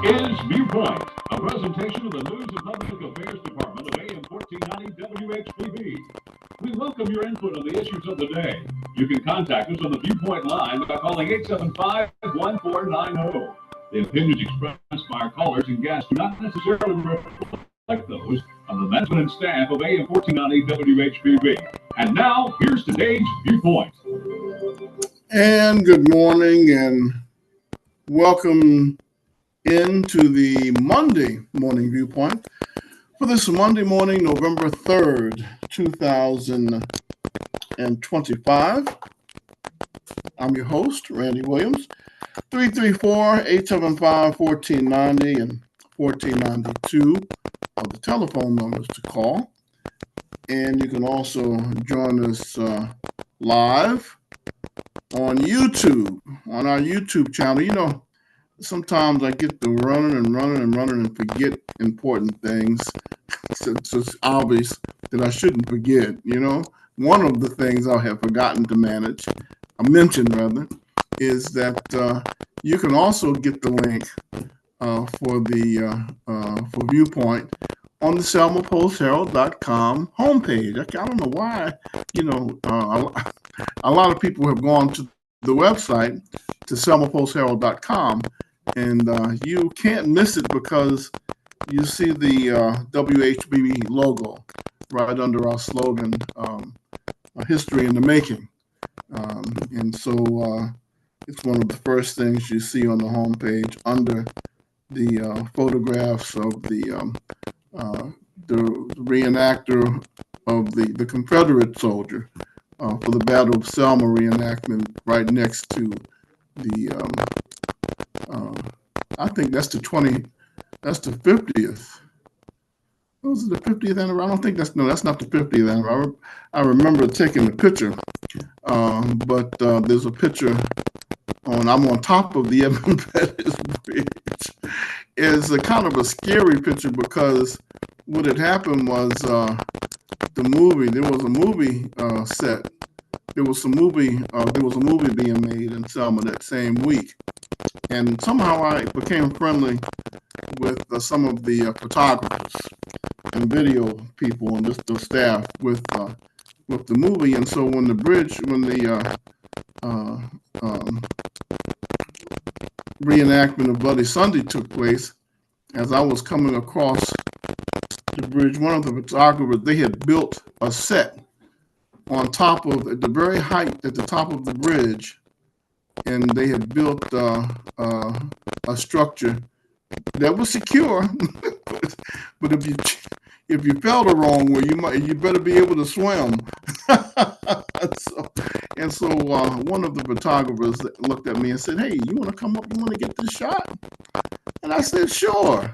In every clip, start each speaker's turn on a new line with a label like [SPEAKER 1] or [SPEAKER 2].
[SPEAKER 1] is Viewpoint, a presentation of the News and Public Affairs Department of AM 1490 WHPB. We welcome your input on the issues of the day. You can contact us on the Viewpoint line by calling 875-1490. The opinions expressed by our callers and guests do not necessarily reflect those of the management and staff of AM 1490 WHPB. And now, here's today's Viewpoint.
[SPEAKER 2] And good morning and welcome into the Monday Morning Viewpoint for this Monday morning, November 3rd, 2025. I'm your host, Randy Williams. 334-875-1490 and 1492 are the telephone numbers to call. And you can also join us live on YouTube, on our YouTube channel. You know, sometimes I get to running and forget important things. So it's obvious that I shouldn't forget, you know. One of the things I have forgotten to mention rather, is that you can also get the link for Viewpoint on the selmapostherald.com homepage. I don't know why, you know, a lot of people have gone to the website to selmapostherald.com, and you can't miss it because you see the WHBB logo right under our slogan, History in the Making. And so it's one of the first things you see on the homepage under the photographs of the reenactor of the Confederate soldier for the Battle of Selma reenactment, right next to the I think that's the 50th. Was it the 50th anniversary? I don't think that's not the 50th anniversary. I remember taking the picture, but there's a picture I'm on top of the Edmund Pettus Bridge. It's a kind of a scary picture because what had happened was there was a movie set. There was a movie being made in Selma that same week, and somehow I became friendly with some of the photographers and video people and just the staff with the movie. And so when the reenactment of Bloody Sunday took place, as I was coming across the bridge, one of the photographers, they had built a set on top of, at the very height at the top of the bridge, and they had built a structure that was secure, but if you fell the wrong way, you better be able to swim. So one of the photographers looked at me and said, "Hey, you want to come up? You want to get this shot?" And I said, "Sure."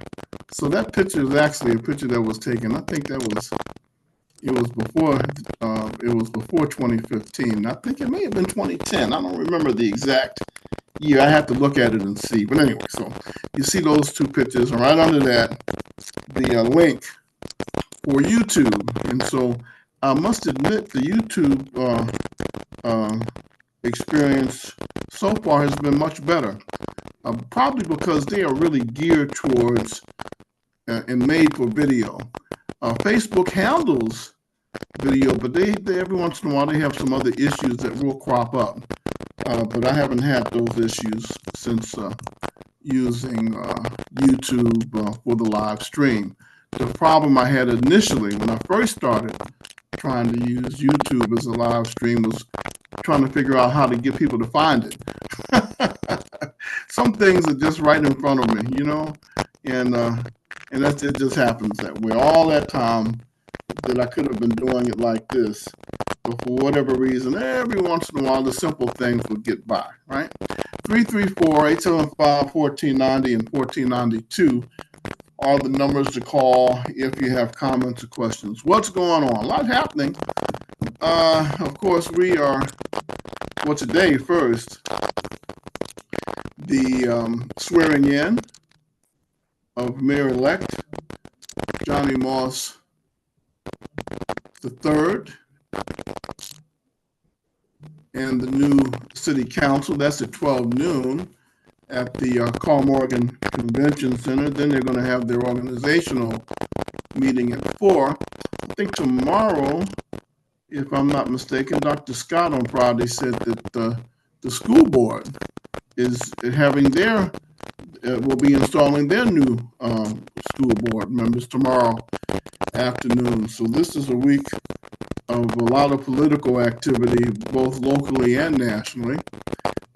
[SPEAKER 2] So that picture is actually a picture that was taken. I think it was before 2015. I think it may have been 2010. I don't remember the exact year. I have to look at it and see. But anyway, so you see those two pictures, and right under that, the link for YouTube. And so I must admit the YouTube experience so far has been much better, probably because they are really geared towards and made for video. Facebook handles video, but they every once in a while they have some other issues that will crop up. But I haven't had those issues since using YouTube for the live stream. The problem I had initially when I first started trying to use YouTube as a live stream was trying to figure out how to get people to find it. Some things are just right in front of me, you know, and it just happens that way. All that time that I could have been doing it like this, but for whatever reason, every once in a while, the simple things would get by, right? 334-875-1490 and 1492 are the numbers to call if you have comments or questions. What's going on? A lot happening. Of course, today first, the swearing in of Mayor-elect Johnny Moss III and the new city council. That's at 12 noon. at the Carl Morgan Convention Center. Then they're going to have their organizational meeting at 4. I think tomorrow, if I'm not mistaken, Dr. Scott on Friday said that the school board is having their will be installing their new school board members tomorrow afternoon. So this is a week of a lot of political activity, both locally and nationally.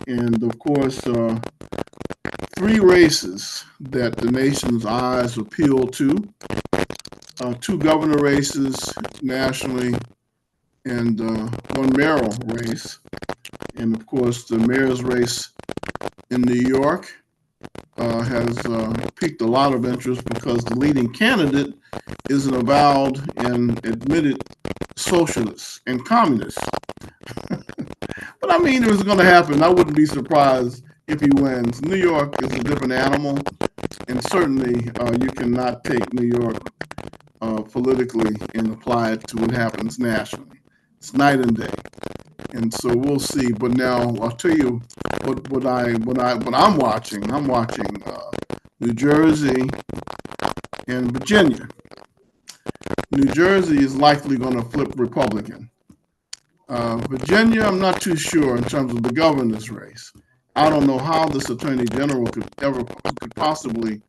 [SPEAKER 2] And of course, 3 races that the nation's eyes appeal to, 2 governor races nationally, and 1 mayoral race. And of course, the mayor's race in New York has piqued a lot of interest because the leading candidate is an avowed and admitted socialist and communist. But I mean, it was going to happen. I wouldn't be surprised if he wins. New York is a different animal, and certainly you cannot take New York politically and apply it to what happens nationally. It's night and day, and so we'll see. But now I'll tell you what I'm watching. I'm watching New Jersey and Virginia. New Jersey is likely going to flip Republican. Virginia, I'm not too sure in terms of the governor's race. I don't know how this attorney general could possibly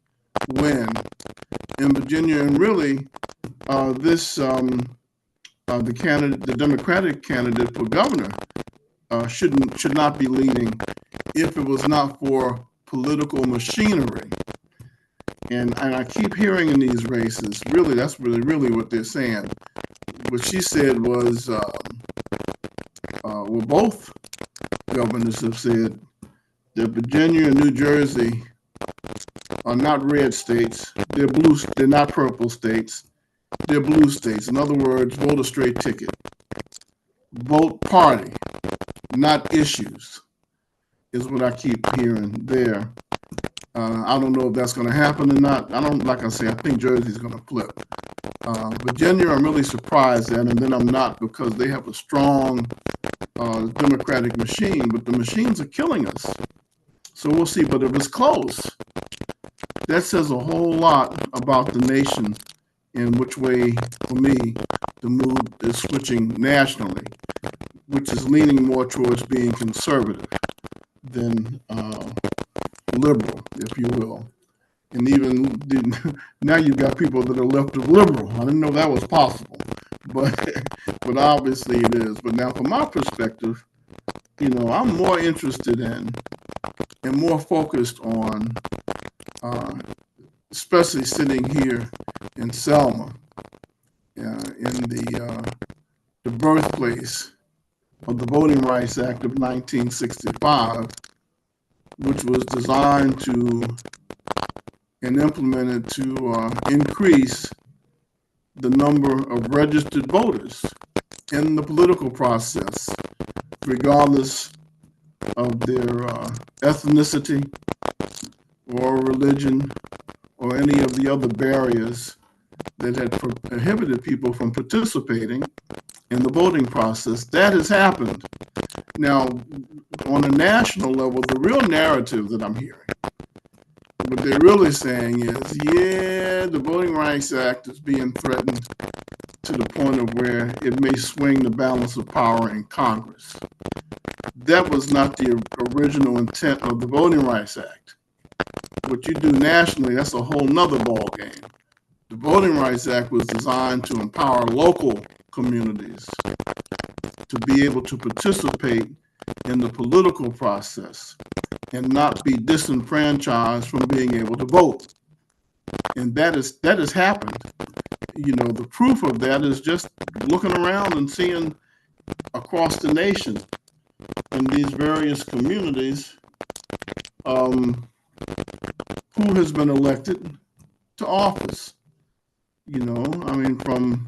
[SPEAKER 2] win in Virginia, and really, the Democratic candidate for governor should not be leading if it was not for political machinery. And I keep hearing in these races, really, that's really what they're saying. What she said was, well, both governors have said that Virginia and New Jersey are not red states. They're blue. They're not purple states. They're blue states. In other words, vote a straight ticket. Vote party, not issues, is what I keep hearing there. I don't know if that's going to happen or not. Like I say, I think Jersey's going to flip. Virginia, I'm really surprised at, and then I'm not, because they have a strong Democratic machine, but the machines are killing us. So we'll see. But if it's close, that says a whole lot about the nation and which way, for me, the mood is switching nationally, which is leaning more towards being conservative than liberal, if you will. And even now you've got people that are left of liberal. I didn't know that was possible, but obviously it is. But now from my perspective, I'm more interested in and more focused on, especially sitting here in Selma, in the birthplace of the Voting Rights Act of 1965, which was designed to and implemented to increase the number of registered voters in the political process, regardless of their ethnicity or religion or any of the other barriers that had prohibited people from participating in the voting process. That has happened. Now, on a national level, the real narrative that I'm hearing, what they're really saying is, yeah, the Voting Rights Act is being threatened to the point of where it may swing the balance of power in Congress. That was not the original intent of the Voting Rights Act. What you do nationally, that's a whole nother ballgame. The Voting Rights Act was designed to empower local communities to be able to participate in the political process and not be disenfranchised from being able to vote. And that has happened. The proof of that is just looking around and seeing across the nation in these various communities who has been elected to office. From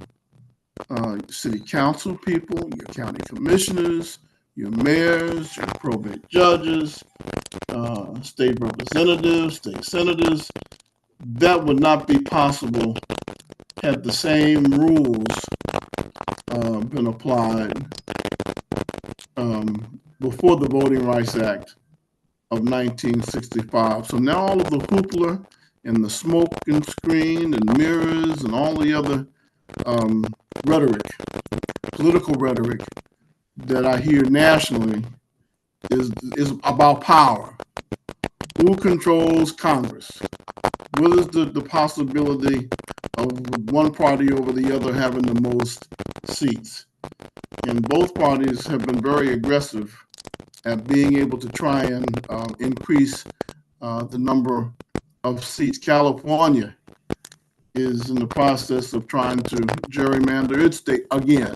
[SPEAKER 2] city council people, your county commissioners, your mayors, your probate judges, state representatives, state senators. That would not be possible had the same rules been applied before the Voting Rights Act of 1965. So now all of the hoopla and the smoke and screen and mirrors and all the other rhetoric, political rhetoric that I hear nationally is about power. Who controls Congress? What is the possibility of one party over the other having the most seats? And both parties have been very aggressive at being able to try and increase the number of seats. California is in the process of trying to gerrymander its state again.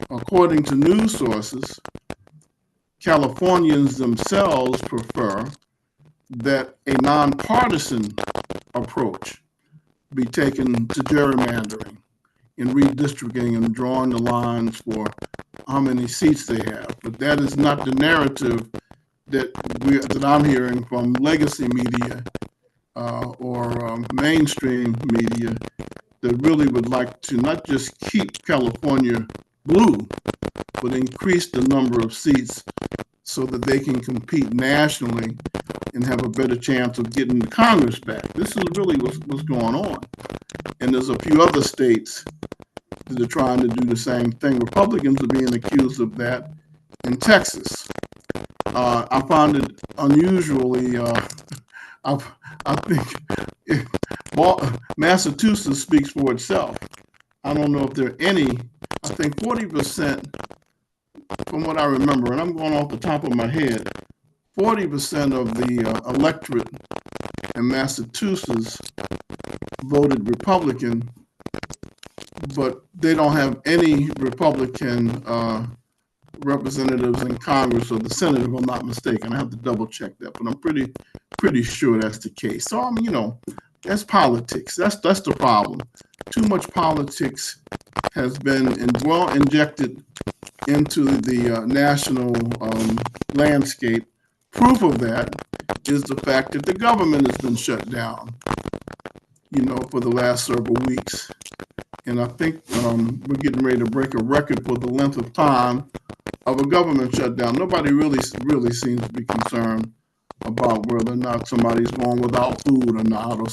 [SPEAKER 2] According to news sources, Californians themselves prefer that a nonpartisan approach be taken to gerrymandering and redistricting and drawing the lines for how many seats they have. But that is not the narrative that I'm hearing from legacy media or mainstream media that really would like to not just keep California blue, but increase the number of seats so that they can compete nationally and have a better chance of getting the Congress back. This is really what's going on. And there's a few other states that are trying to do the same thing. Republicans are being accused of that in Texas. I found it unusually, I think Massachusetts speaks for itself. I don't know if there are any, I think 40%, from what I remember, and I'm going off the top of my head, 40% of the electorate in Massachusetts voted Republican, but they don't have any Republican representatives in Congress or the Senate, if I'm not mistaken. I have to double check that, but I'm pretty sure that's the case. So, I mean, that's politics. That's the problem. Too much politics has been injected into the national landscape. Proof of that is the fact that the government has been shut down, for the last several weeks. And I think we're getting ready to break a record for the length of time of a government shutdown. Nobody really seems to be concerned about whether or not somebody's going without food or not, or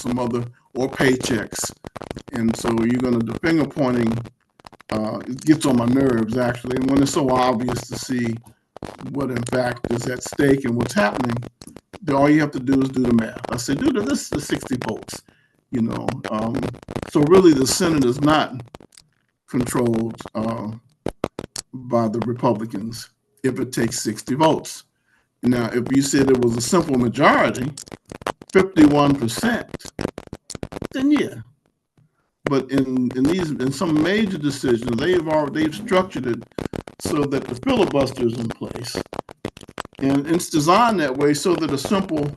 [SPEAKER 2] paychecks. And so the finger pointing, it gets on my nerves actually. And when it's so obvious to see what in fact is at stake and what's happening, all you have to do is do the math. I say, this is 60 votes, So really the Senate is not controlled by the Republicans if it takes 60 votes. Now, if you said it was a simple majority, 51%, then yeah. But in some major decisions, they've structured it so that the filibuster is in place, and it's designed that way so that a simple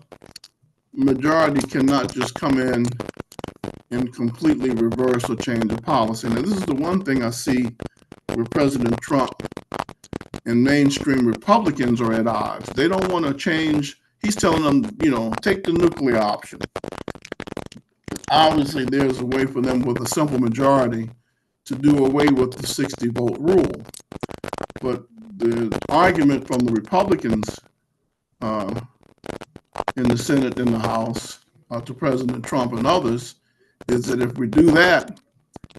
[SPEAKER 2] majority cannot just come in and completely reverse or change the policy. Now, this is the one thing I see where President Trump and mainstream Republicans are at odds. They don't want to change. He's telling them, take the nuclear option. Obviously, there's a way for them with a simple majority to do away with the 60-vote rule. But the argument from the Republicans in the Senate and the House to President Trump and others is that if we do that,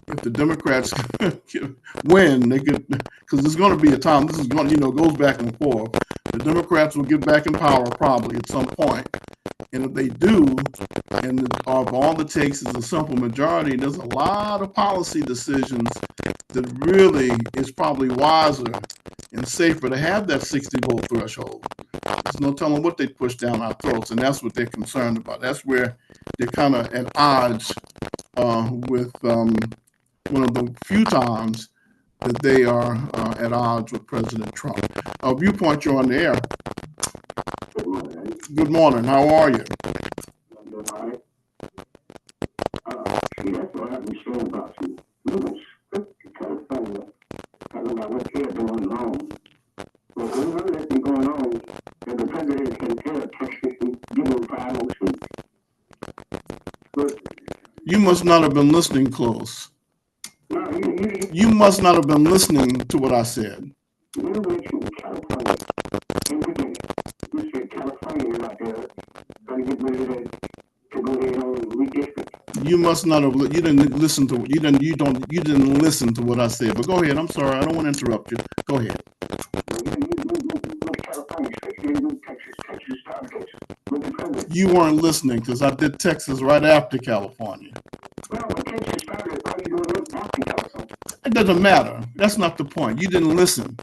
[SPEAKER 2] if the Democrats win, they could, because there's going to be a time, this is going, goes back and forth. The Democrats will get back in power probably at some point. And if they do, and all it takes is a simple majority, there's a lot of policy decisions that really is probably wiser and safer to have that 60-vote threshold. There's no telling what they push down our throats, and that's what they're concerned about. That's where they're kind of at odds with one of the few times that they are at odds with President Trump. Viewpoint, you're on the air. Good morning. How are you?
[SPEAKER 3] That's what I've been sure about you. California, I don't know what's here going on. But whatever that's been going on, and the president can tell Texas and give them 506. But
[SPEAKER 2] you must not have been listening close.
[SPEAKER 3] No,
[SPEAKER 2] you must not have been listening to what I said.
[SPEAKER 3] You mentioned California and Virginia. You said get ready to go ahead and redistrict.
[SPEAKER 2] You must not have. You didn't listen to. You didn't listen to what I said. But go ahead. I'm sorry. I don't want to interrupt you. Go ahead. You weren't listening because I did Texas right after California. It doesn't matter. That's not the point. You didn't listen.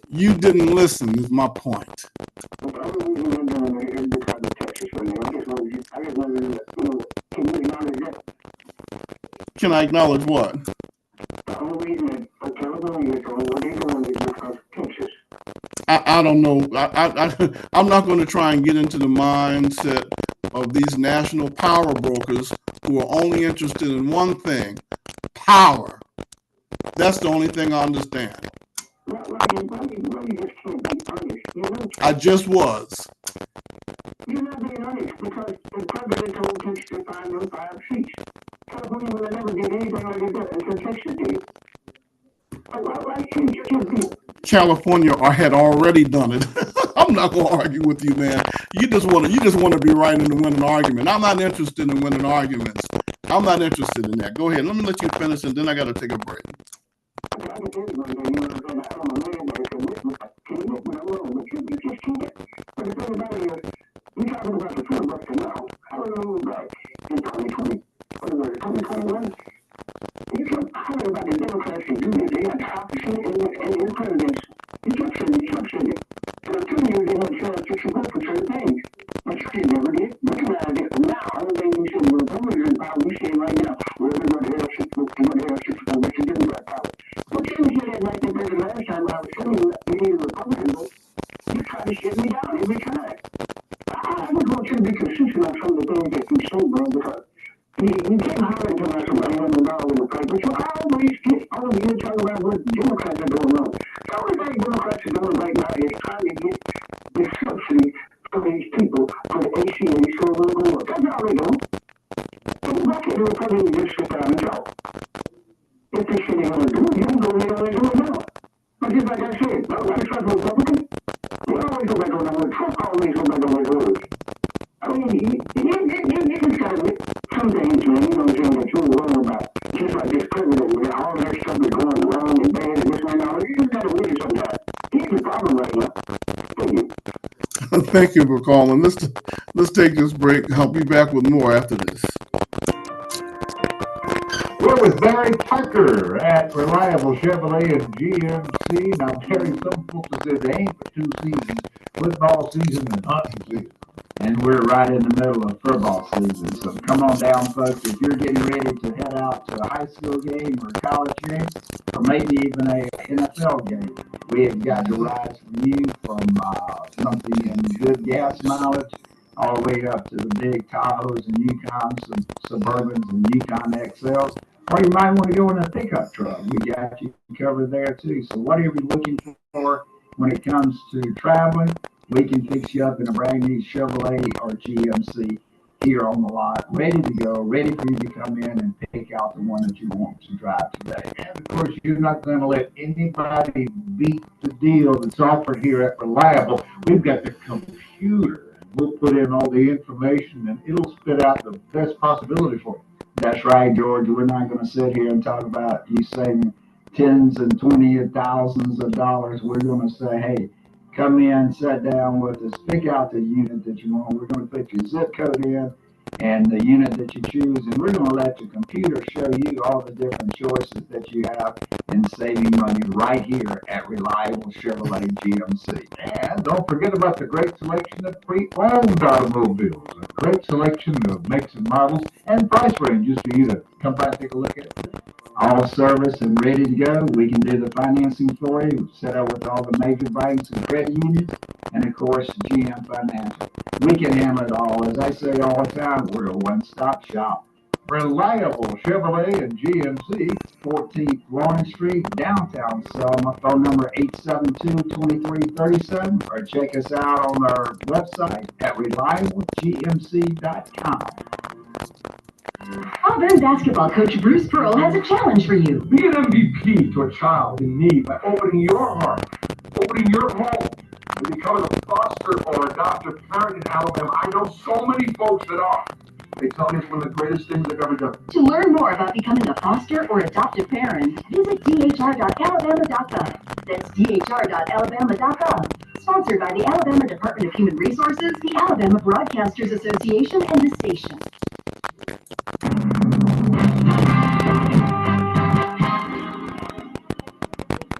[SPEAKER 2] You didn't listen is my point. Can I acknowledge what? I don't know. I'm not going to try and get into the mindset of these national power brokers who are only interested in one thing, power. That's the only thing I understand. I just was.
[SPEAKER 3] You're not being honest because the president told Texas to find them 5 seats. California would have never did anything like that until Texas did.
[SPEAKER 2] California had already done it. I'm not going to argue with you, man. You just want to be right in the winning argument. I'm not interested in winning arguments. I'm not interested in that. Go ahead. Let me let you finish, and then I got to take a break.
[SPEAKER 3] We're talking about the filibuster now. I don't know about in 2020, 2021. You kept talking about the Democrats and unions. They had opposition and the presidents. You kept saying it. For 2 years, they had a chance to vote for certain things. But you never did. Recognize it. Now, all the things you said, well, Republicans in power, we say right now, well, everybody else should vote for what you Democrat power. But you didn't say that like that the last time I was telling you you need a Republican vote. You tried to shut me down every time. I just want you to be consistent on some of the things that you say, bro, because you can't hire until I somebody went involved in the fight, but you always get all of you talking about what Democrats are doing wrong. The only thing Democrats are doing right now is trying to get the subsidy for these people for the AC and these children to go up. That's all they do. And why can't the Republicans just sit down and talk? If they say they're going to do it, you can go ahead and do it now. But just like I said, nobody trusts the Republicans. You always go back on the word. Trump always go back on his words. I mean, you can tell me some things, man, you know what I'm saying, that you're wrong about. Just like this president, where all that stuff is going wrong and bad and this and that. You just got to win it sometimes. Here's the problem right now. Thank you.
[SPEAKER 2] Thank you for calling. Let's take this break. I'll be back with more after this.
[SPEAKER 4] We're with Barry Tucker at Reliable Chevrolet and GMC. Now, Barry, some folks have said they ain't for 2 seasons, football season and hunting season. And we're right in the middle of football season. So come on down, folks. If you're getting ready to head out to a high school game or a college game, or maybe even a NFL game, we have got the rides for you from something in good gas mileage all the way up to the big Tahoes and Yukons and Suburbans and Yukon XLs. Or you might want to go in a pickup truck. We got you covered there too. So whatever you're looking for when it comes to traveling, we can fix you up in a brand new Chevrolet or GMC here on the lot, ready to go, ready for you to come in and pick out the one that you want to drive today.
[SPEAKER 5] And of course, you're not going to let anybody beat the deal that's offered here at Reliable. We've got the computer, and we'll put in all the information, and it'll spit out the best possibility for you.
[SPEAKER 4] That's right, George. We're not going to sit here and talk about you saving tens and 20 thousands of dollars. We're going to say, hey, come in, sit down with us, pick out the unit that you want. We're going to put your zip code in and the unit that you choose, and we're going to let the computer show you all the different choices that you have in saving money right here at Reliable Chevrolet GMC.
[SPEAKER 5] And don't forget about the great selection of pre-owned automobiles, a great selection of makes and models and price ranges for you to come by and take a look at.
[SPEAKER 4] All service and ready to go. We can do the financing for you. We've set up with all the major banks and credit unions, and of course, GM Financial. We can handle it all. As I say all the time, we're a one-stop shop.
[SPEAKER 5] Reliable Chevrolet and GMC,
[SPEAKER 4] 14th Lawrence Street, downtown Selma. Phone number 872-2337, or check us out on our website at reliablegmc.com.
[SPEAKER 6] Auburn basketball coach Bruce Pearl has a challenge for you.
[SPEAKER 5] be an MVP to a child in need by opening your heart, opening your home,
[SPEAKER 3] and becoming a foster or adoptive parent in Alabama. I know so many folks that are. They tell me it's one of the greatest things they've ever done.
[SPEAKER 6] To learn more about becoming a foster or adoptive parent, visit dhr.alabama.gov. That's dhr.alabama.gov. Sponsored by the Alabama Department of Human Resources, the Alabama Broadcasters Association, and the station.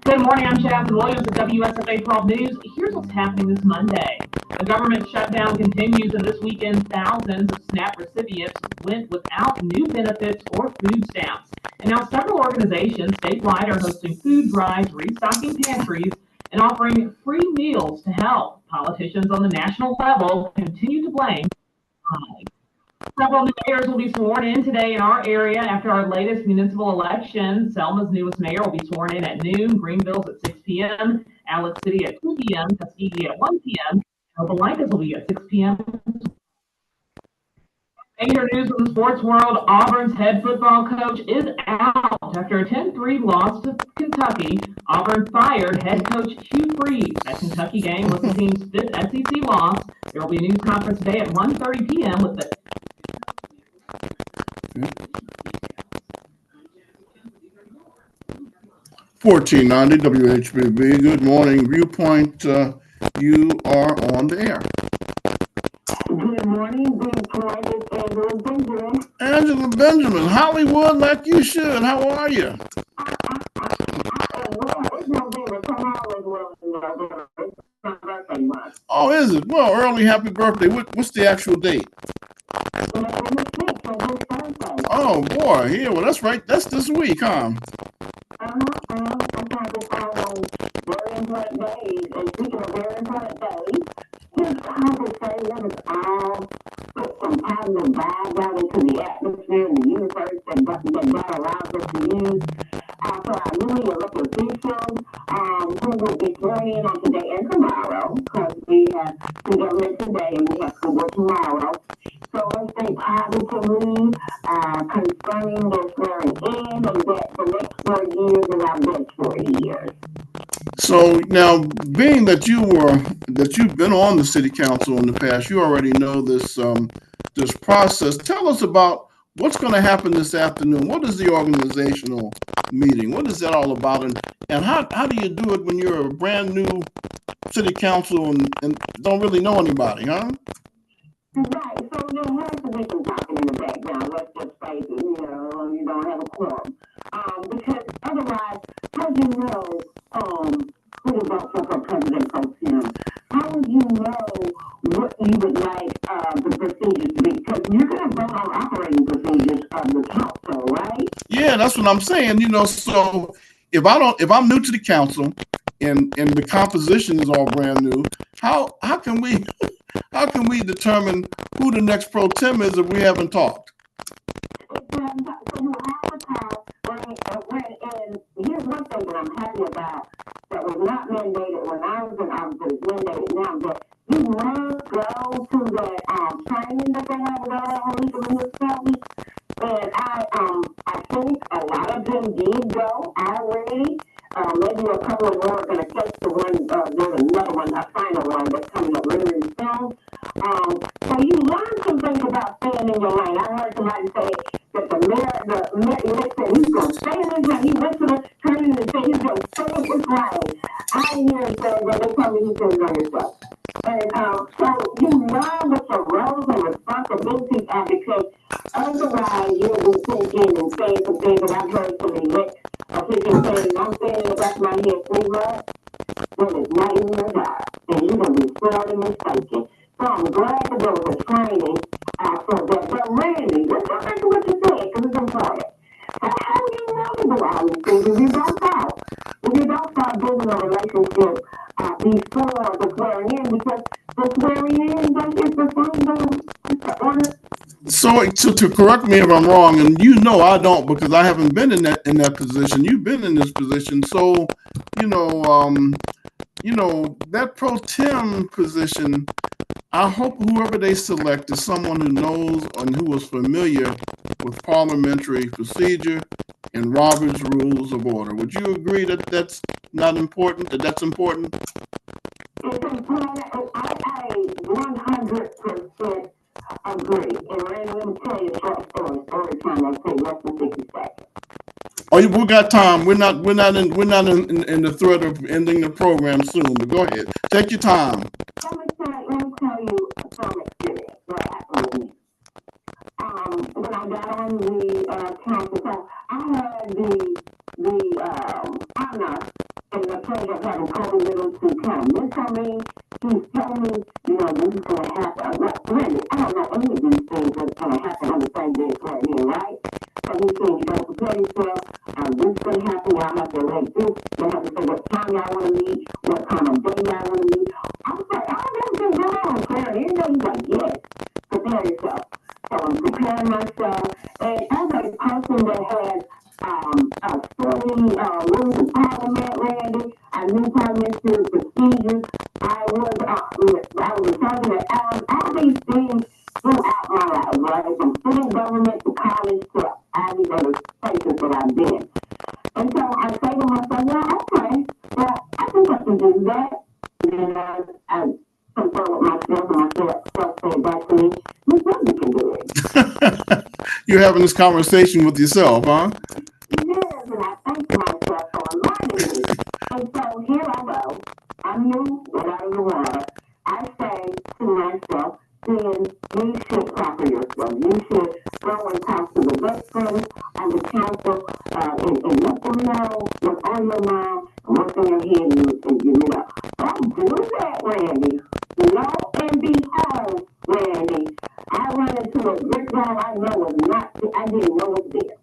[SPEAKER 7] Good morning, I'm Jasmine Williams at WSFA 12 News. Here's what's happening this Monday. The government shutdown continues, and this weekend, thousands of SNAP recipients went without new benefits or food stamps. And now several organizations statewide are hosting food drives, restocking pantries, and offering free meals to help. Politicians on the national level continue to blame. Several new mayors will be sworn in today in our area after our latest municipal election. Selma's newest mayor will be sworn in at noon, Greenville's at 6 p.m., Alex City at 2 p.m., Tuskegee at 1 p.m., and Opelika's will be at 6 p.m. Major news from the sports world, Auburn's head football coach is out after a 10-3 loss to Kentucky. Auburn fired head coach Hugh Freeze. That Kentucky game was the team's 5th SEC loss. There will be a news conference today at 1:30 p.m. with the
[SPEAKER 2] 1490 WHBB. Good morning, Viewpoint. You are on the air.
[SPEAKER 3] Good morning, Viewpoint. It's Angela Benjamin.
[SPEAKER 2] Angela Benjamin, Hollywood like you should. How are you?
[SPEAKER 3] It's November. It's my birthday month.
[SPEAKER 2] Oh, is it? Well, early happy birthday. What's the actual date? Oh, boy. Yeah, well, that's right. That's this week, huh?
[SPEAKER 3] Sometimes it's all very important days. And speaking of very important days, just I would say let us all put some positive vibes out into the atmosphere and the universe that God allows us to use. For our newly elected officials, who will be sworn in on today and tomorrow, because we have the government today and we have school tomorrow. So let's think positively concerning their swearing in and that the next 4 years is our best 4 years.
[SPEAKER 2] So now, being that you've been on the city council in the past, you already know this this process. Tell us about what's going to happen this afternoon. What is the organizational meeting? What is that all about? And how do you do it when you're a brand new city council and don't really know anybody, huh?
[SPEAKER 3] Right, so there has to be some talking in the background, let's just face it, you don't have a quorum. Because otherwise, how do you know who to vote for President Pro Tem? How would you know what you would like the procedures to be? Because you're going to vote on operating procedures of the council, right?
[SPEAKER 2] Yeah, that's what I'm saying. So if I'm new to the council and the composition is all brand new, how can we determine who the next pro tem is if we haven't talked?
[SPEAKER 3] So you advertise, and here's one thing that I'm happy about that was not mandated when I was in office, it's mandated now, that you must go to the training that they have on legal municipalities. And I think a lot of them did go already. Maybe a couple of more are going to catch the one, there's another one, a final one that's coming up really soon. So you learn some things about staying in your lane. I heard somebody say that the mayor said he's going to stay in his lane. He went to the training and said he's going to stay in his lane. I didn't hear him say that. They told me he said it on himself. And so you learn what your roles and responsibilities are, because otherwise you'll be thinking and saying some things that I've heard from elect officials saying, I'm saying in the back of my head, free love, then it's not even your job. And you're going to be sorely mistaken. So I'm glad that there was a training for that. But Randy, let's go back to what you said, because it's important. So how do you know to do all these things if you don't start? If you don't start building a relationship before the swearing in, because the swearing in, that is the same.
[SPEAKER 2] So to correct me if I'm wrong, and I don't, because I haven't been in that position. You've been in this position, so that pro tem position. I hope whoever they select is someone who knows and who is familiar with parliamentary procedure and Robert's Rules of Order. Would you agree that that's not important? That's important?
[SPEAKER 3] It's important. I 100% agree. And Randy, let me tell you a short story. Story time. I'll take less than 60 seconds.
[SPEAKER 2] Oh, we got time. We're not in the threat of ending the program soon. But go ahead. Take your time.
[SPEAKER 3] Let me tell you some experience that happened with me. When I got on the council, so I had the honor and the pleasure of having Kobe Little to come mentor me. He's telling me, this is going to happen. Well, really, I don't know any of these things that's going to happen on the same day as right here, right? So he said, you got to prepare yourself. This is going to happen. Y'all have to like this. Y'all have to say what time y'all want to meet, what time of day y'all want to meet. I was like, everything's going on, Claire. You know, he's like, yes, prepare yourself. So I'm preparing myself. And as a person that has studied rules of parliament, Randy, I knew parliamentary procedures. I was a sergeant at all these things throughout my life, right? From city government to college to all these other places that I've been. And so I say to myself, okay, I think I can do that. And I confer with myself, and myself said back to me, you certainly can do it.
[SPEAKER 2] You're having this conversation with yourself, huh?
[SPEAKER 3] Yes, and I thank myself for reminding me. And so here I go. I'm new, right out of the water. I say to myself, then you should prepare yourself. You should go and talk to the best friends on the council and let them know what's on your mind and what's in your head and you know. I'm doing that, Randy. Lo and behold, Randy, I run into a brick wall I didn't know was there.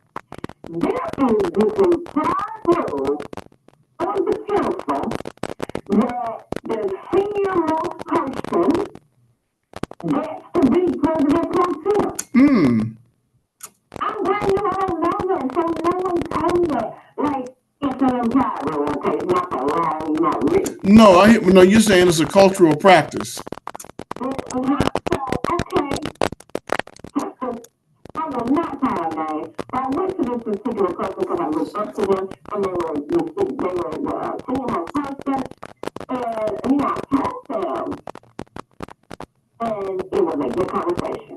[SPEAKER 3] There is this entire rule of the council that the senior most person gets to be president pro tem. I'm glad you don't know that, so no one told me that. Like, it's an entire rule, okay? It's not the law, it's not written.
[SPEAKER 2] No, you're saying it's a cultural practice.
[SPEAKER 3] So, okay. I was not tired, guys. I went to this particular person because I looked up to them, and they were senior most person, and, I told them, and it was a good conversation.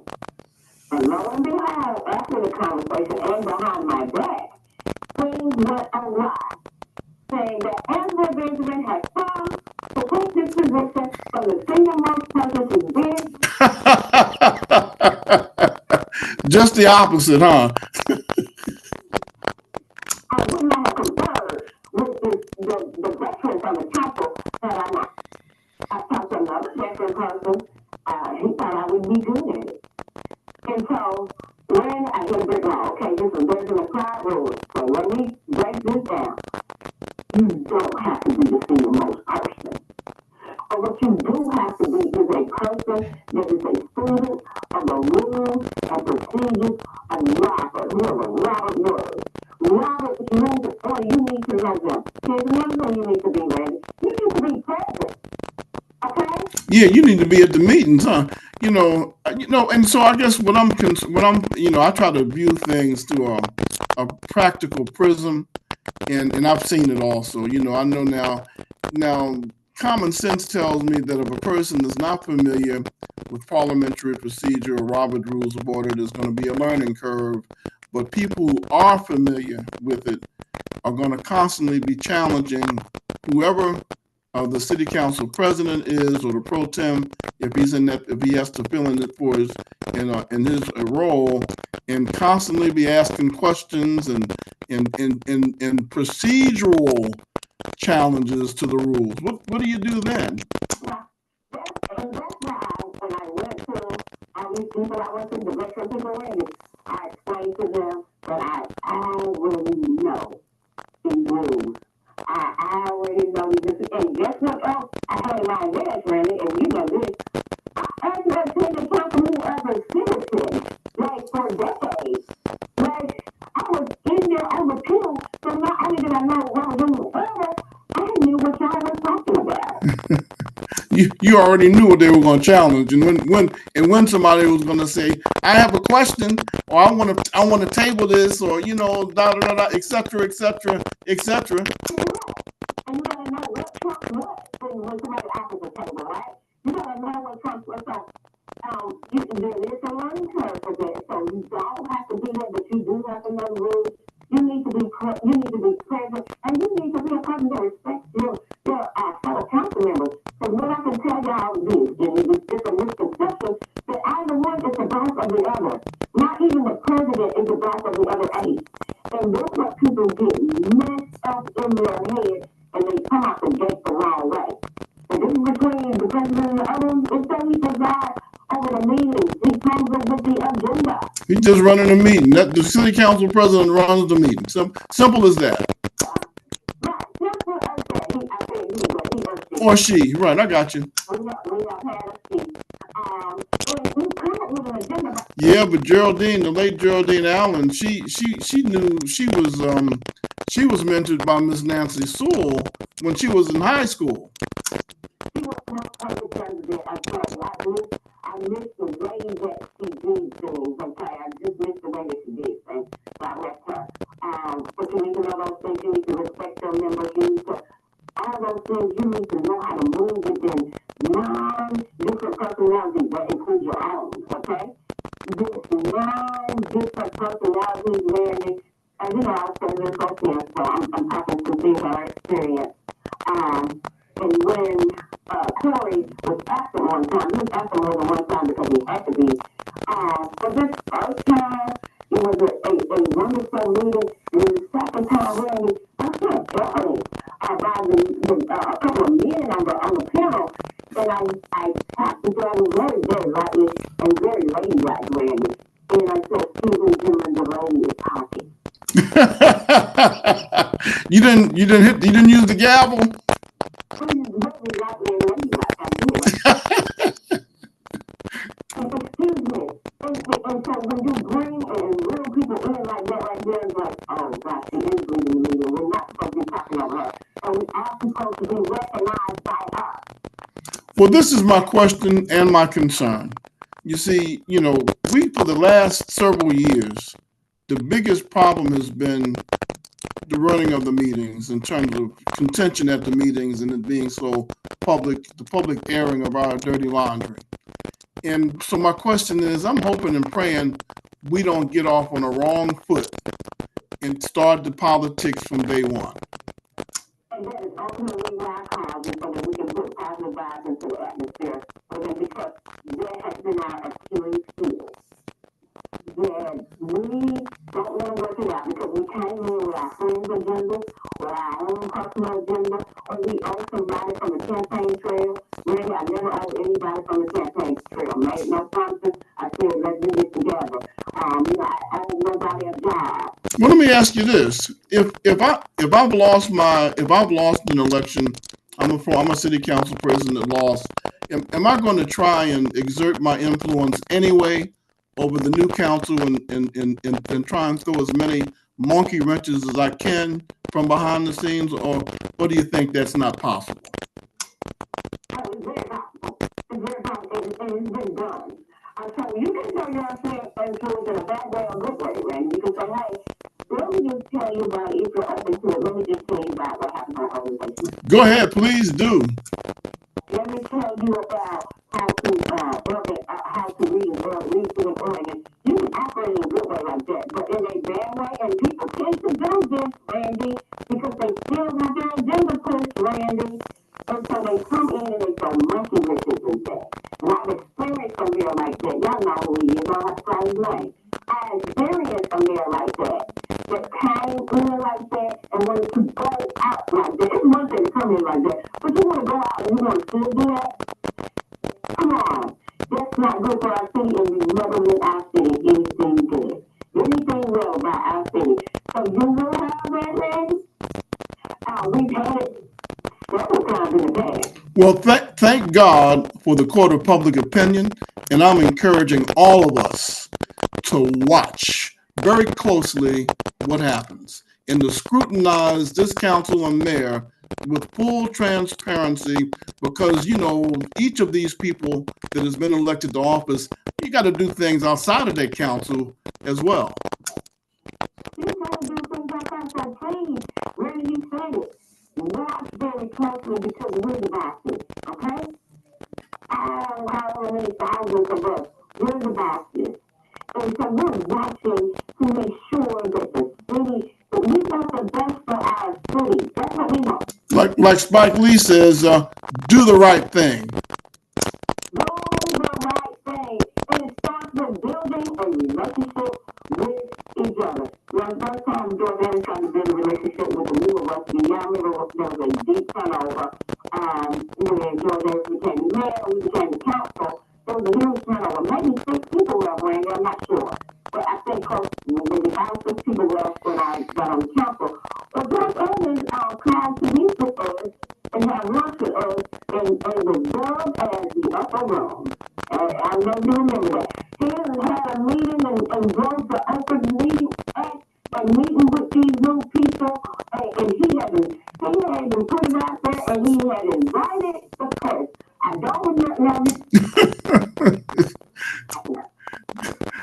[SPEAKER 3] And lo and behold, after the conversation and behind my back, things went awry, saying that Angela Benjamin had come to take this position from the senior most person she's been.
[SPEAKER 2] Just the opposite, huh?
[SPEAKER 3] I would not have conferred with the veterans on the council had I not. I talked to another veteran person. He thought I would be good at it. And so when I get a big okay, there's an applied rule. So let me break this down. You don't have to be the senior most person. But what you do have to be is a person that is a student of the rules and procedures of Robert. We have a Robert word. Robert rules, you need to know them. Here's another thing you need to be ready. You need to be present. Okay?
[SPEAKER 2] Yeah, you need to be at the meetings, huh? And so I guess I try to view things through a practical prism, and I've seen it also. I know now common sense tells me that if a person is not familiar with parliamentary procedure or Robert Rules of Order, there's going to be a learning curve. But people who are familiar with it are going to constantly be challenging whoever the city council president is, or the pro tem, if he has to fill in it for his role, and constantly be asking questions and procedural challenges to the rules. What do you do then?
[SPEAKER 3] Yeah, that's why when I went to all these people I went to, the veteran people, I explained to them that I already know these rules. I already know these. And guess what else I had in my desk, Randy, and you know this. I actually attended council meeting as a citizen, for decades. I was in there on the pew, so not only did I know what was in the order, I knew what y'all was talking about.
[SPEAKER 2] You already knew what they were going to challenge, and when somebody was going to say, "I have a question," or "I want to table this," or da da da da, etc., etc., etc.
[SPEAKER 3] And you gotta know what trumps what in when somebody offers a table, right? You gotta know what Trump was so. There is a learning curve for that, so you don't have to be there, but you do have to know the rules. You need to be present, and you need to be a person that respects your fellow council members. So what I can tell y'all is, and it's a misconception that either one is the boss of the other. Not even the president is the boss of the other eight. And that's what people get messed up in their head, and they come out the gate the wrong way. And this is between the president and the others. Instead, he presides over the meeting. He comes up with the agenda.
[SPEAKER 2] He's just running the meeting. The city council president runs the meeting. Simple as that.
[SPEAKER 3] Right, simple as that. I said he
[SPEAKER 2] or she. Right, I got you.
[SPEAKER 3] We have had a seat. And we come up with an agenda.
[SPEAKER 2] Yeah, but Geraldine, the late Geraldine Allen, she knew she was mentored by Miss Nancy Sewell when she was in high school.
[SPEAKER 3] She was not president. I miss the way that she did things. Okay, I just miss the way that she did things. So I left her. But you need to know those things. You need to respect your members. You need to all those things. You need to know how to move within 9 different personalities that include your own. Okay, there's 9 different personalities, Randy. And you know, I said this okay, so I'm talking some things I experienced. And when Corey was absent one time, he was absent more than one time because he had to be. For this first time, it was a wonderful meeting. And the second time, really, I felt guilty by a couple of men on the panel. And I tapped the gentleman very, very lightly and very ladylike, Randy. And I said, excuse me, gentlemen, the lady is talking.
[SPEAKER 2] You didn't use the gavel?
[SPEAKER 3] Excuse me. And so when you bring little people in like that right there, it's like, oh gosh, she is leading the meeting. We're not supposed to be talking about her. And we are supposed to be recognized by her.
[SPEAKER 2] Well, this is my question and my concern. You see, we, for the last several years, the biggest problem has been the running of the meetings in terms of contention at the meetings and it being so public, the public airing of our dirty laundry. And so my question is, I'm hoping and praying we don't get off on a wrong foot and start the politics from day one.
[SPEAKER 3] And that is ultimately why I called you, so that we can put positive vibes into the atmosphere. Because that has been our Achilles heel. That we don't want to work it out because we came in with our friends' agenda, with our own personal agenda, or we owe somebody from the campaign trail. Really, I never owed anybody from the campaign trail. Made no promises. I said, let's do this together. I owe nobody a job.
[SPEAKER 2] Well, let me ask you this: if I've lost an election, I'm a city council president that lost. Am I going to try and exert my influence anyway over the new council and try and throw as many monkey wrenches as I can from behind the scenes, or do you think that's not possible?
[SPEAKER 3] It's very possible. It's very possible, and it's been done. So you can show your influence in a bad way or good way, Randy. You can say, hey, let me just tell you about, if you're open to it, let me just tell you about what happened on organization.
[SPEAKER 2] Go ahead, please do.
[SPEAKER 3] Let me tell you about how to read and Oregon. You can operate in a good way like that, but in a bad way, and people tend to do this, Randy, because they still want their agenda pushed, Randy. And so they come in and they go monkey wrenches with that. And I've experienced a mayor like that. Y'all know who he is. I don't have to say his name. I experienced a mayor like that came in like that and wanted to go out like that. It's one thing to come in like that, but you want to go out and you want to still do that? Come on. That's not good for our city, and we never make our city anything good. Anything well by our city. So you will have that, Randy? We've had it several times in the past.
[SPEAKER 2] Well, thank God for the court of public opinion, and I'm encouraging all of us to watch very closely what happens and to scrutinize this council and mayor with full transparency, because each of these people that has been elected to office, you got to do things outside of their council as well.
[SPEAKER 3] You got to do things like that, so please, Randy, you said it. watch very closely because we're the bosses, okay? How many thousands of us, we're the bosses. And so we're watching to make sure that the city, that we want the best for our city. That's what we want.
[SPEAKER 2] Like Spike Lee says, do the right thing.
[SPEAKER 3] Do the right thing. And it starts with building a relationship with each other. Well, the first time George Evans tried to build a relationship with the new of us, y'all remember there was a deep turnover. When George Evans became the mayor, we became the council. There was a huge turnover. Maybe 6 people were running, I'm not sure. But I think close, maybe 5 or 6 people were when I got on the council. But George Evans called to meet with us and have lunch with us and was dubbed as the upper room. I know you remember that. He had a meeting and drove the open meeting act and meeting with these new people, and he had them put it out there, and he had invited the press. I don't remember.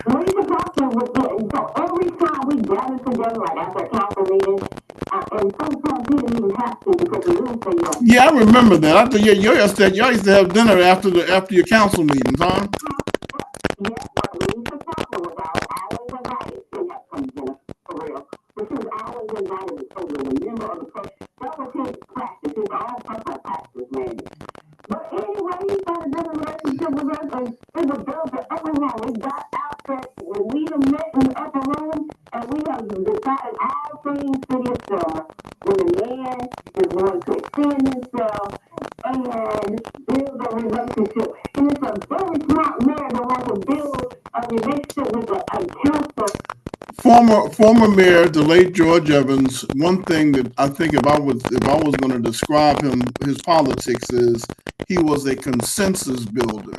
[SPEAKER 3] Lisa Proctor was there, and so every time we gathered together, like after a council meeting, and sometimes he didn't even have to because the news said,
[SPEAKER 2] Yeah, I remember that. I thought y'all used to have dinner after your council meetings, huh?
[SPEAKER 3] Yeah, but Lisa Proctor was always invited to have some dinner, for real. But she was always invited as a member of the press. That was his practice, his own personal practice, man. But anyway, he started building a relationship with us, and it was built the upper room. We got out there, we met in the upper room, and we have decided all things city of Selma. When the man is going to extend himself and build a relationship. And it's a very smart man that wants to build a relationship with a council.
[SPEAKER 2] Former mayor, the late George Evans. One thing that I think if I was going to describe his politics is he was a consensus builder.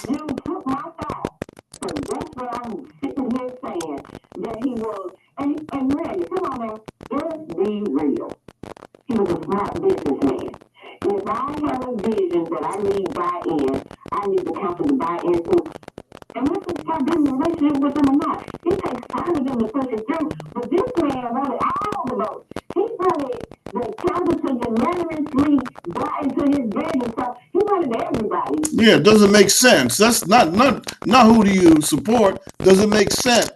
[SPEAKER 3] You took my thought, so that's what I'm sitting here saying that he was. And Randy, come on now, let's be real. He was a smart businessman. And if I have a vision that I need buy-in, I need the council to buy into. And let's just start building a relationship with them or not. It takes time to them to push it through. But this man wanted all the votes. He wanted the council to unanimously buy into his vision. So he wanted everybody.
[SPEAKER 2] Yeah, it doesn't make sense. That's not who do you support. Does it make sense?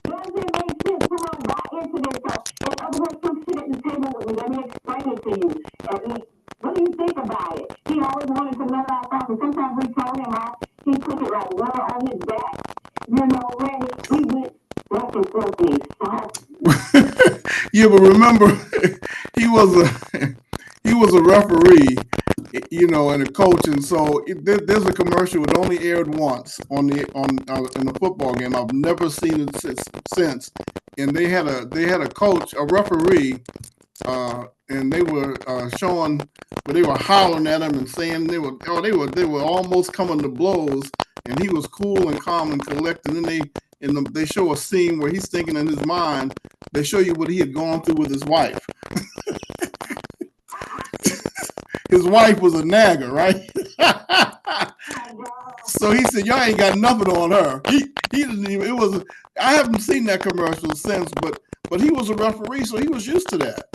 [SPEAKER 3] Does it make sense? Come on, buy into this. So, in other words, come sit at the table with me. Let me explain it to you. What do you think about it? He always wanted to know our thoughts, and sometimes we told him he put it like water on his back. You know, Randy, we went back and forth and
[SPEAKER 2] Yeah, but remember, he was a referee, and a coach, and so there's a commercial that only aired once in a football game. I've never seen it since. And they had a coach, a referee, and they were showing, but they were hollering at him and saying they were almost coming to blows, and he was cool and calm and collected. And then they show a scene where he's thinking in his mind. They show you what he had gone through with his wife. His wife was a nagger, right? So he said, "Y'all ain't got nothing on her." He didn't even. It was. I haven't seen that commercial since, but he was a referee, so he was used to that.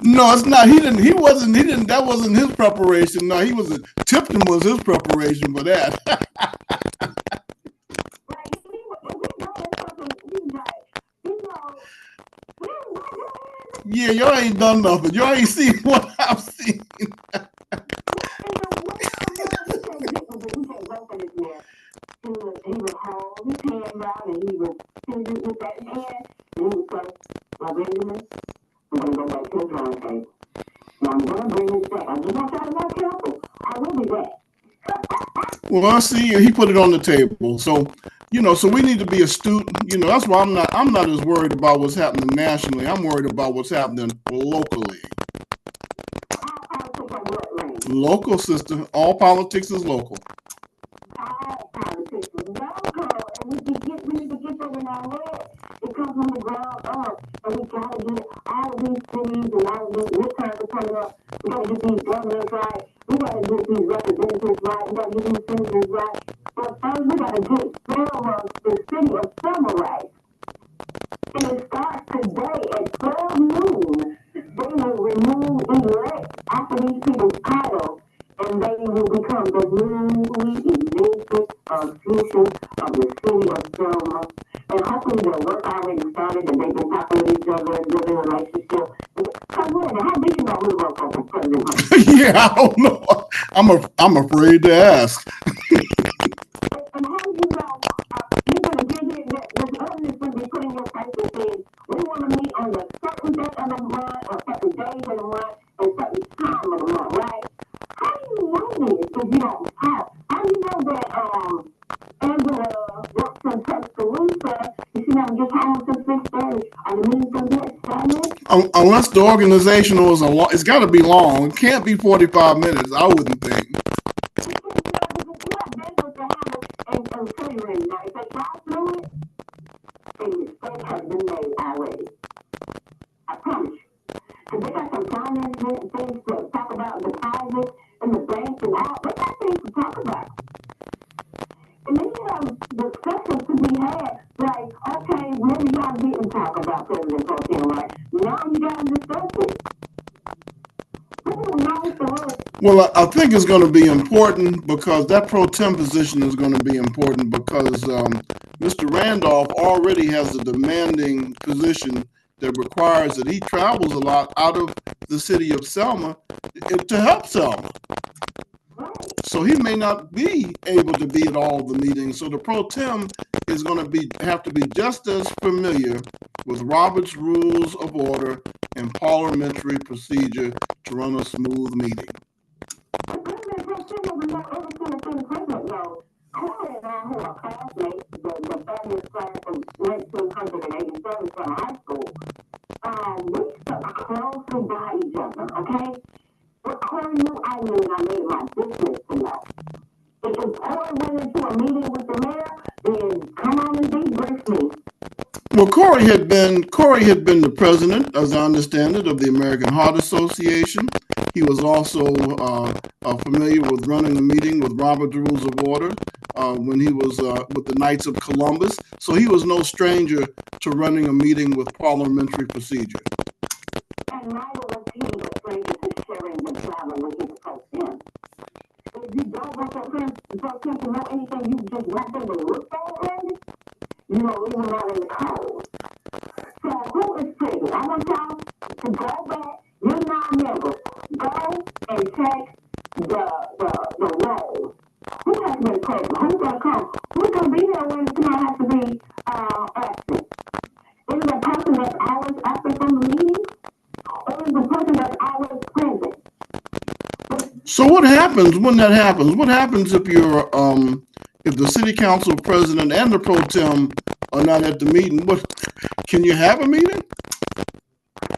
[SPEAKER 2] No, it's not. He didn't. He didn't. That wasn't his preparation. No, Tipton was his preparation for that. Yeah, y'all ain't done nothing. Y'all ain't seen what I've seen.
[SPEAKER 3] He would hold his hand out and he would send it with that hand and he would say, "Well, Benjamin, I'm going to go back to the drawing table. Now I'm going to bring this back. I'm just going to try to be careful. I will be back."
[SPEAKER 2] Well, I see. He put it on the table. So, so we need to be astute. That's why I'm not as worried about what's happening nationally. I'm worried about what's happening locally. Local, sister. All politics is local.
[SPEAKER 3] All politics is local, and we need to get that in our head. It comes from the ground up, and we gotta get all of these cities and all of these midterms are coming up. We gotta get these governors right. We gotta get these representatives right. We gotta get these senators right. But first, we gotta get Selma, the city of Selma, right. And it starts today at 12 noon. They will elect after these people's titles, and they will become the newly elected officials of the city of Selma. And hopefully their work already started and they've been talking with each other and building a relationship. Because how do you know who to vote for president?
[SPEAKER 2] Yeah, I don't know. I'm afraid to ask.
[SPEAKER 3] And how do you know you're going to get here? There's evidence going to be put in your face that says we want to meet on a certain day of the month or certain days of the month and certain time of the month, right? How do you know this if you don't talk? How do you know that Angela works in Tuscaloosa? You see, I'm just home till 6:30. Are the meetings going to be at 7?
[SPEAKER 2] Unless the organizational is it's got to be long. It can't be 45 minutes, I wouldn't think.
[SPEAKER 3] And tell you right now, if they talk through it, a mistake has been made already. I promise you. Because they got some finance things to talk about, deposits and the banks and all. They got things to talk about. And then you have discussions to be had, like, okay, maybe y'all didn't talk about President Pro Tem, right? Now you got to discuss it.
[SPEAKER 2] Well, I think it's going to be important because that pro tem position is going to be important because Mr. Randolph already has a demanding position that requires that he travels a lot out of the city of Selma to help Selma. So he may not be able to be at all the meetings. So the pro tem is going to have to be just as familiar with Robert's Rules of Order and parliamentary procedure to run a smooth meeting.
[SPEAKER 3] Corey and I, who are classmates, the fabulous class of 1987 from high school, we stuck closely by each other, okay? What Corey knew, I knew, and I made my business to know. If Corey went into a meeting with the mayor, then come on and debrief me.
[SPEAKER 2] Well, Corey had been the president, as I understand it, of the American Heart Association. He was also familiar with running a meeting with Robert's Rules of Order when he was with the Knights of Columbus. So he was no stranger to running a meeting with parliamentary procedure.
[SPEAKER 3] And neither was he a stranger to sharing the travel with his pro tem. If you don't want your pro tem to know anything, you just want them to look for it, you know, leave them out in the cold. So who is president? I want y'all to go back, you non-members, go and check the roll. Who has been president? Who's going to come? Who's going to be there when somebody has to be absent? Is it a person that's always absent from the meeting? Or is it a person that's always present?
[SPEAKER 2] So what happens when that happens? What happens if you're if the city council president and the pro tem are not at the meeting? What can you have a meeting?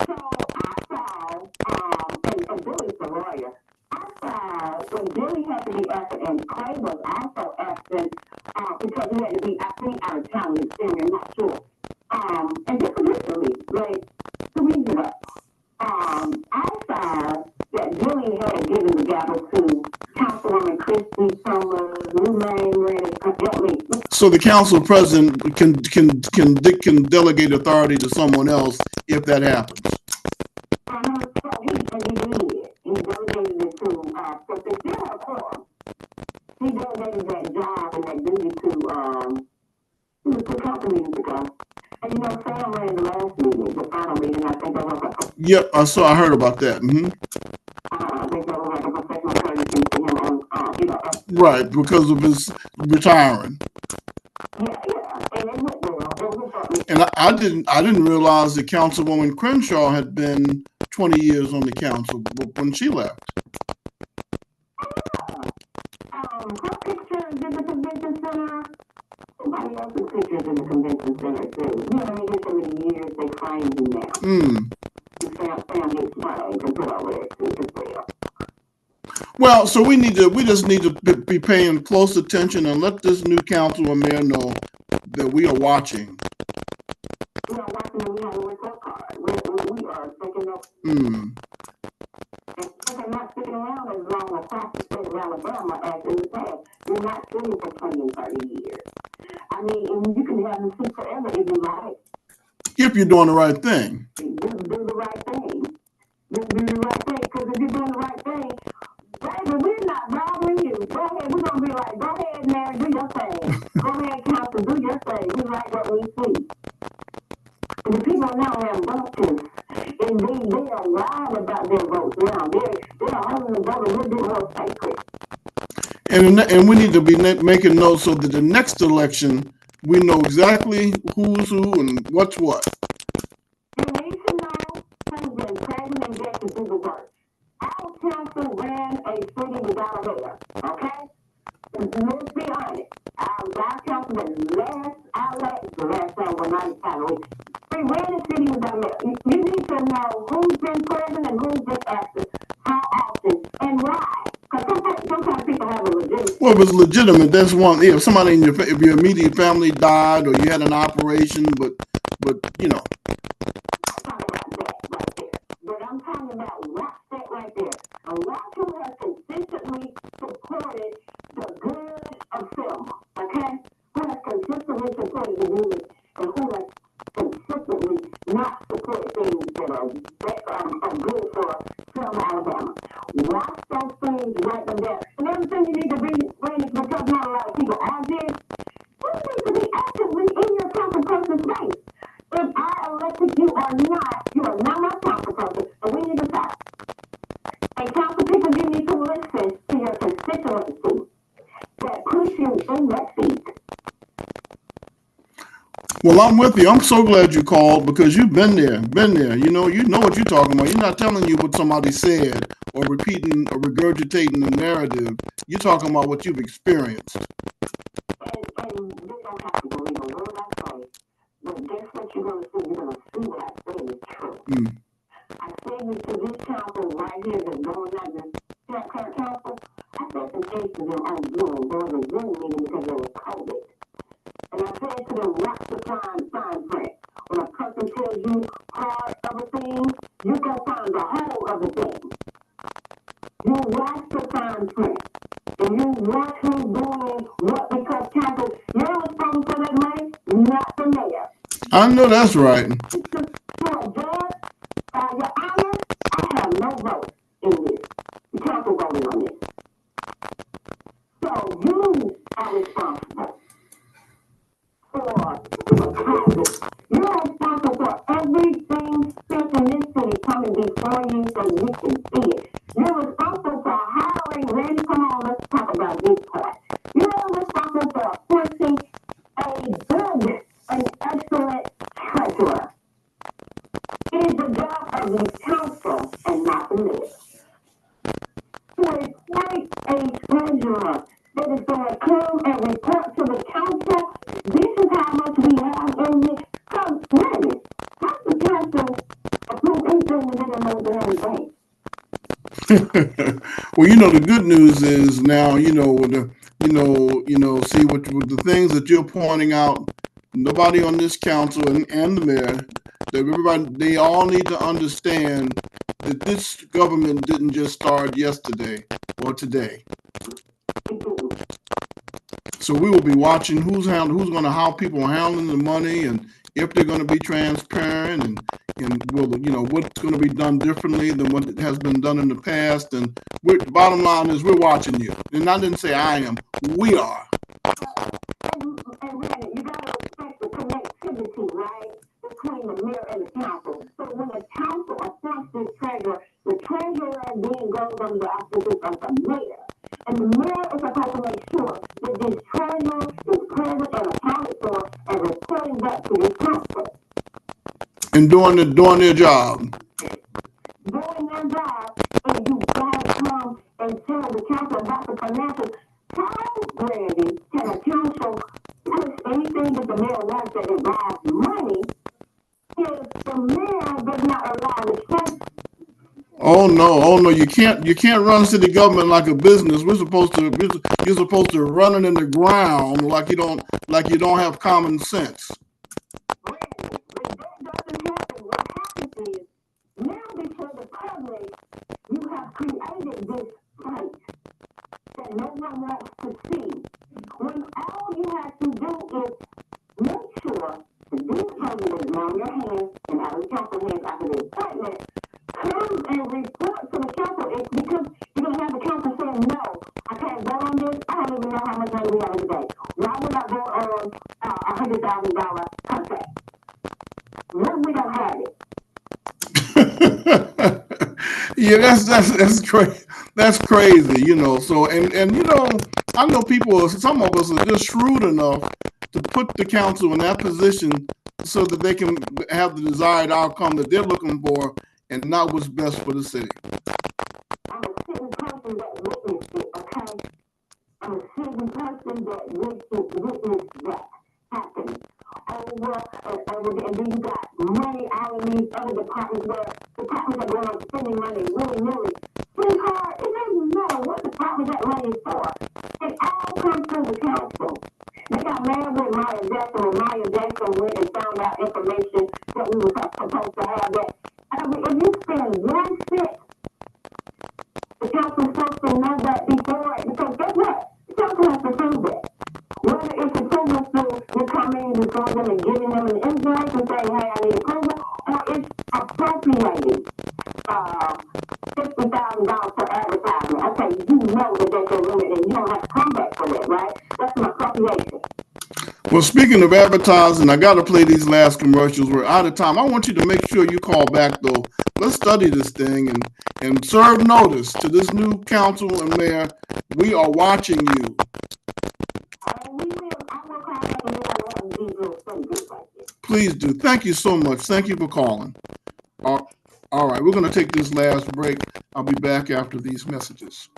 [SPEAKER 3] So I saw, and Billy's a lawyer. I saw when Billy had to be absent and Clay was also absent because he had to be, I think, out of town with his family, I'm not sure. And just recently, like 2 weeks ago, I saw that Billy had given the gavel to Councilwoman Christie Summers, new name, help me.
[SPEAKER 2] So the council president can delegate authority to someone else if that happens.
[SPEAKER 3] So he did. He delegated it to, so they still have a quorum. He delegated that job and that duty to council meetings ago. And you know, Sam ran the last meeting, the final meeting, I think that was
[SPEAKER 2] Yep, I heard about that. Mm-hmm.
[SPEAKER 3] I think that was like a professional courtesy to him on,
[SPEAKER 2] Right, because of his retiring.
[SPEAKER 3] Yeah, and it went well.
[SPEAKER 2] And I didn't realize that Councilwoman Crenshaw had been 20 years on the council when she left.
[SPEAKER 3] Her picture is in the convention center. Somebody else's picture is in the convention center too. You know, they get so many years, they framed him now. Sam gets framed and put over there too as well.
[SPEAKER 2] Well, so we just need to be paying close attention and let this new council and mayor know that we are watching.
[SPEAKER 3] report card. We are thinking of they're not sticking around as long across the state of Alabama as in the past. You're not sitting for 20 and 30 years. I mean, and you can have them sit forever if you like.
[SPEAKER 2] If you're doing the right thing.
[SPEAKER 3] Do the right thing. Do the right thing. Because if you're doing the right thing, baby, we're not bothering you. Go ahead. We're going to be like, go ahead, Mary, do your thing. Go ahead, counsel, do your thing. We like what we see. And the people now have votes, and they are wild about their votes now. They're holding the vote a little bit more sacred.
[SPEAKER 2] And we need to be making notes so that the next election, we know exactly who's who and what's what.
[SPEAKER 3] You need to know who's been present and get to do the work. Our council ran a city without a mayor, okay? Let's be honest. Our council was the last time when I was we ran the city without a mayor. You need to know who's been present and who's been absent, how often, and why. Because sometimes people have a legitimate.
[SPEAKER 2] Well, if it's legitimate, that's one. If somebody in if your immediate family died or you had an operation, but you know.
[SPEAKER 3] I'm talking about that right there. But I'm talking about watch that right there. And watch who has consistently supported the good of Selma, okay? Who has consistently supported the good and who has consistently not supported things that are good for Selma, Alabama. Watch those things, write them down. Another thing you need to be ready is because not a lot of people are this. You need to be actively in your council person's space. If I elected you or not, you are not my council person, and we need to talk. And council people, you need to listen to your constituency that push you in that seat.
[SPEAKER 2] Well, I'm with you. I'm so glad you called because you've been there. You know what you're talking about. You're not telling you what somebody said or repeating or regurgitating the narrative. You're talking about what you've experienced.
[SPEAKER 3] And you don't have to believe a word I say, but guess what you're going to see? You're going to see what I say is true. I said this to this council right here that's going on this current council. I said some things to them on Zoom. There was a Zoom meeting because there was COVID. And I said to them, watch the fine print. When a person tells you part of a thing, you go find the whole of the thing. You watch the fine print. And you watch who's doing what because council, you're responsible for that money, not the mayor.
[SPEAKER 2] I know that's right.
[SPEAKER 3] You're a judge. Your Honor, I have no vote in this. The council voted on this. So you are responsible for the Congress. You're responsible for everything spent in this city coming before you so you can see it. You're responsible for hiring Randy. Come on, let's talk about this part. You're responsible for appointing a good and excellent treasurer. It is the job of the council and not the mayor to appoint a treasurer that is going to come and report to the council. This is how much we have in this. Come, really, how the council approve anything we didn't know they had in bank?
[SPEAKER 2] Well, the good news is now, see what the things that you're pointing out, nobody on this council and the mayor, that everybody, they all need to understand that this government didn't just start yesterday or today. So we will be watching how people are handling the money and if they're going to be transparent and what's going to be done differently than what has been done in the past. And the bottom line is we're watching you. And I didn't say I am. We are.
[SPEAKER 3] And Randy, you got to respect the connectivity, right, between the mayor and the council. So when the council appoints this treasurer, the treasurer then goes under the auspices of the mayor. And the mayor is supposed to make sure that this treasurer is present and accounted for and reporting back to the council.
[SPEAKER 2] And doing their job.
[SPEAKER 3] Doing their job, and you gotta come and tell the council about the financials. How, Randy, can a council push anything that the mayor wants that involves money if the mayor does not allow the council?
[SPEAKER 2] Oh no, you can't run city government like a business. You're supposed to run it in the ground like you don't have common sense.
[SPEAKER 3] Randy, when that doesn't happen, created this fight that no one wants to see. When all you have to do is make sure that this president on your hands and out of the council hands after the appointment comes and report to the council. It's because you're going to have the council saying, no, I can't vote on this. I don't even know how much money we have today. Why would I vote on a $100,000 contract? When we don't have it.
[SPEAKER 2] Yeah, that's crazy. That's crazy, you know. So and you know, I know people. Some of us are just shrewd enough to put the council in that position so that they can have the desired outcome that they're looking for, and not what's best for the city.
[SPEAKER 3] I'm a sitting person that witnessed it. Okay, I'm a sitting person that witnessed that happen over and over again. And then you got money out of these other departments where departments are going on spending money willy-nilly. Sweetheart, it doesn't matter what department that money is for. It all comes through the council. They got mad with Maya Jackson when Maya Jackson went and found out information that we were supposed to have. That if you spend 1 cent, the council's supposed to know that before it. Because guess what? The council has to prove it. Whether it's approval through you coming before them and giving them an invoice and saying, hey, I need approval, or it's appropriating $50,000 for advertisement. Okay, you know that there's a limit and you don't have to come back for that, right? That's an appropriation.
[SPEAKER 2] Well, speaking of advertising, I got to play these last commercials. We're out of time. I want you to make sure you call back, though. Let's study this thing and serve notice to this new council and mayor. We are watching you. Please do. Thank you so much. Thank you for calling. All right, we're going to take this last break. I'll be back after these messages.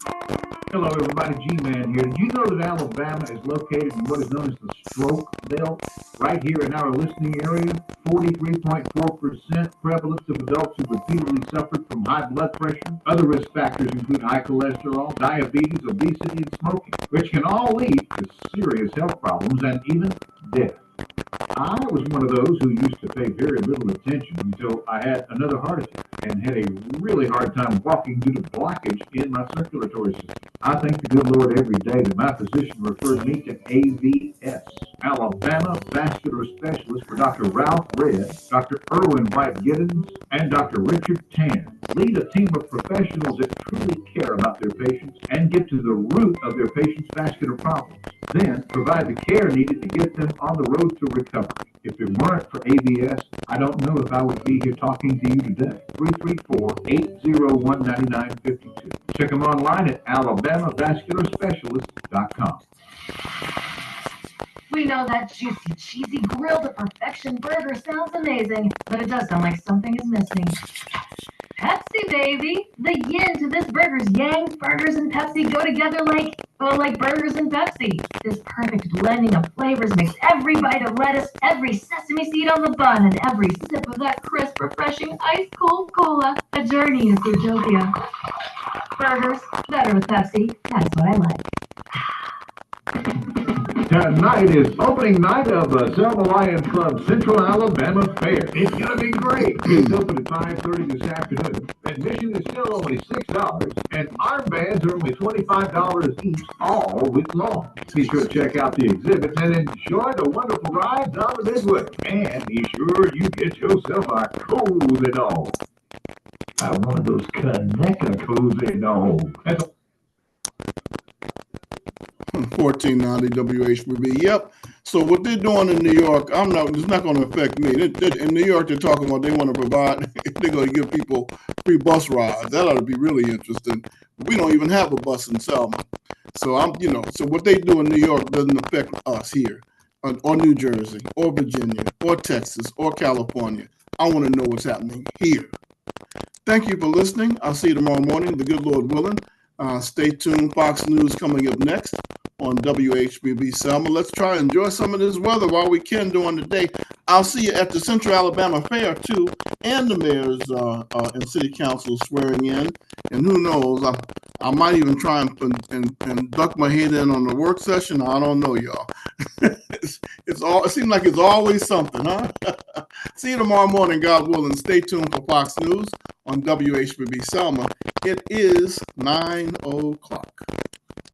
[SPEAKER 4] Hello, everybody. G-Man here. Did you know that Alabama is located in what is known as the stroke belt? Right here in our listening area, 43.4% prevalence of adults who repeatedly suffered from high blood pressure. Other risk factors include high cholesterol, diabetes, obesity, and smoking, which can all lead to serious health problems and even death. I was one of those who used to pay very little attention until I had another heart attack and had a really hard time walking due to blockage in my circulatory system. I thank the good Lord every day that my physician referred me to AVS, Alabama Vascular Specialist, for Dr. Ralph Red, Dr. Irwin White-Giddens, and Dr. Richard Tan. Lead a team of professionals that truly care about their patients and get to the root of their patients' vascular problems. Then provide the care needed to get them on the road to recovery. If it weren't for AVS, I don't know if I would be here talking to you today. 334-801-9952. Check them online at alabamavascularspecialist.com.
[SPEAKER 6] We know that juicy, cheesy, grilled to perfection burger sounds amazing, but it does sound like something is missing. Pepsi, baby! The yin to this burger's yang. Burgers and Pepsi go together like burgers and Pepsi. This perfect blending of flavors makes every bite of lettuce, every sesame seed on the bun, and every sip of that crisp, refreshing, ice-cold cola a journey to Zootopia. Burgers, better with Pepsi. That's what I like.
[SPEAKER 4] Tonight is opening night of the Selma Lions Club Central Alabama Fair. It's going to be great. It's open at 5:30 this afternoon. Admission is still only $6, and armbands are only $25 each all week long. Be sure to check out the exhibits and enjoy the wonderful rides on the Midway. And be sure you get yourself a cozy dog. One of those Kaneka cozy dogs.
[SPEAKER 2] 1490 WHBB. Yep. So what they're doing in New York, it's not going to affect me. In New York, they're talking about they want to provide, they're going to give people free bus rides. That ought to be really interesting. We don't even have a bus in Selma. So so what they do in New York doesn't affect us here, or New Jersey, or Virginia, or Texas, or California. I want to know what's happening here. Thank you for listening. I'll see you tomorrow morning, the good Lord willing. Stay tuned. Fox News coming up next on WHBB Selma. Let's try and enjoy some of this weather while we can during the day. I'll see you at the Central Alabama Fair, too, and the mayor's and city council swearing in. And who knows, I might even try and duck my head in on the work session. I don't know, y'all. It seems like it's always something, huh? See you tomorrow morning, God willing. Stay tuned for Fox News on WHBB Selma. It is 9 o'clock.